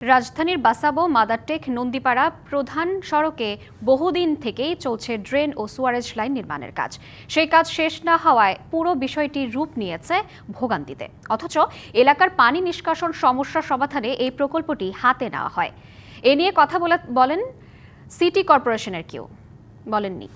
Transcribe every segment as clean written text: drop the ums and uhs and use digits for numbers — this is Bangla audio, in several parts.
রাজধানীর বাসাবো মাদারটেক নন্দীপাড়া প্রধান সড়কে বহুদিন থেকেই চলছে ড্রেন ও সুয়ারেজ লাইন নির্মাণের কাজ। সেই কাজ শেষ না হওয়ায় পুরো বিষয়টি রূপ নিয়েছে ভোগান্তিতে। অথচ এলাকার পানি নিষ্কাশন সমস্যা সমাধানে এই প্রকল্পটি হাতে নেওয়া হয়। এ নিয়ে কথা বলেন সিটি কর্পোরেশনের কেউ বলেননি।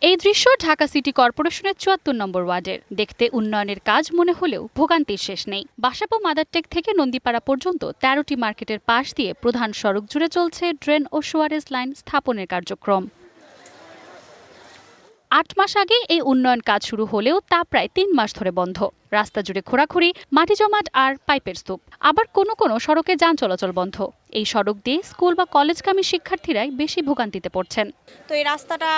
এই দৃশ্য ঢাকা সিটি কর্পোরেশনের ৭৪ নম্বর ওয়ার্ডের। দেখতে উন্নয়নের কাজ মনে হলেও ভোগান্তির শেষ নেই। বাসাবো মাদারটেক থেকে নন্দীপাড়া পর্যন্ত ১৩টি মার্কেটের পাশ দিয়ে প্রধান সড়ক জুড়ে চলছে ড্রেন ও সুয়ারেজ লাইন স্থাপনের কার্যক্রম। ৮ মাস আগে এই উন্নয়ন কাজ শুরু হলেও তা প্রায় ৩ মাস ধরে বন্ধ। রাস্তা জুড়ে খোঁড়াখুড়ি, মাটি জমাট আর পাইপের স্তূপ। আবার কোনো কোনো সড়কে যান চলাচল বন্ধ। এই সড়ক দিয়ে স্কুল বা কলেজগামী শিক্ষার্থীরাই বেশি ভোগান্তিতে পড়ছেন। তো এই রাস্তাটা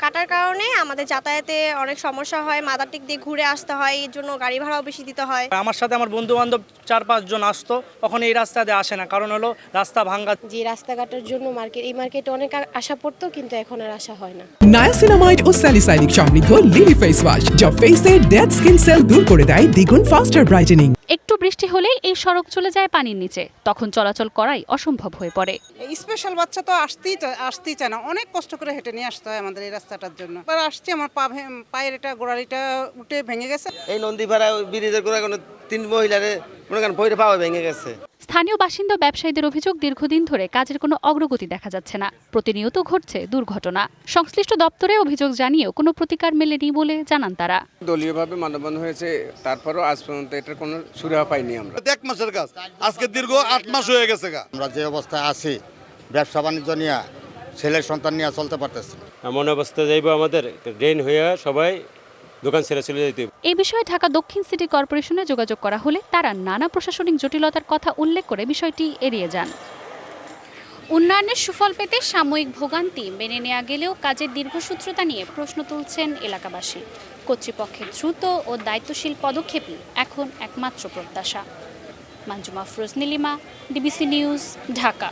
কাটার কারণে আমাদের যাতায়াতে অনেক সমস্যা হয়। মাদারটেক দিয়ে ঘুরে আসতে হয়, এর জন্য গাড়ি ভাড়াও বেশি দিতে হয়। আমার সাথে আমার বন্ধু বান্ধব ৪-৫ জন আসতো, তখন এই রাস্তা দিয়ে আসে না, কারণ হলো রাস্তা ভাঙ্গা। যে রাস্তাঘাটের জন্য এই মার্কেটে অনেক আশা পড়তো, কিন্তু এখন আর আশা হয় না। নায়াসিনামাইড ও স্যালিসাইনিক সমৃদ্ধ লিলি ফেস ওয়াশ যা ফেসের ডেড স্কিন সেল দূর করে দেয় দ্বিগুণ ফাস্টার ব্রাইটেনিং। একটু বৃষ্টি হলে এই সড়ক চলে যায় পানির নিচে, তখন চলাচল করাই অসম্ভব হয়ে পড়ে। স্পেশাল বাচ্চা তো আসতেই চায় না, অনেক কষ্ট করে হেঁটে নিয়ে আসতে হয় আমাদের এই রাস্তাটার জন্য। এবার আসছে, আমার পায়ের এটা গোড়ালিটা উঠে ভেঙে গেছে। এই নন্দীপাড়া ব্রিজের গোড়া কোনো ৩ মহিলারে মনে করেন পয়টা পাওয়া ভেঙে গেছে। স্থানীয় বাসিন্দা ব্যবসায়ীদের অভিযোগ, দীর্ঘদিন ধরে কাজের কোনো অগ্রগতি দেখা যাচ্ছে না। প্রতিনিয়ত ঘটছে দুর্ঘটনা। সংশ্লিষ্ট দপ্তরে অভিযোগ জানিয়েও কোনো প্রতিকার মেলেনি বলে জানান তারা। দলীয়ভাবে মানববন্ধন হয়েছে, তারপরও আজ পর্যন্ত এটার কোনো সুরাহা পাইনি আমরা। ১ মাসের কাজ আজকে দীর্ঘ ৮ মাস হয়ে গেছে। আমরা যে অবস্থায় আছি, ব্যবসা বাণিজ্য নিয়ে, ছেলের সন্তান নিয়ে চলতে পারতেছি। এমন অবস্থা যাইব আমাদের ড্রেন হয়ে সবাই দোকান ছেড়ে চলে যেতে। এই বিষয়ে ঢাকা দক্ষিণ সিটি কর্পোরেশনে যোগাযোগ করা হলে তারা নানা প্রশাসনিক জটিলতার কথা উল্লেখ করে বিষয়টি এড়িয়ে যান। উন্নয়নের সুফল পেতে সাময়িক ভোগান্তি মেনে নেওয়া গেলেও কাজের দীর্ঘসূত্রতা নিয়ে প্রশ্ন তুলছেন এলাকাবাসী। কর্তৃপক্ষের দ্রুত ও দায়িত্বশীল পদক্ষেপই এখন একমাত্র প্রত্যাশা। Manjuma Afroz Nilima, DBC news, Dhaka.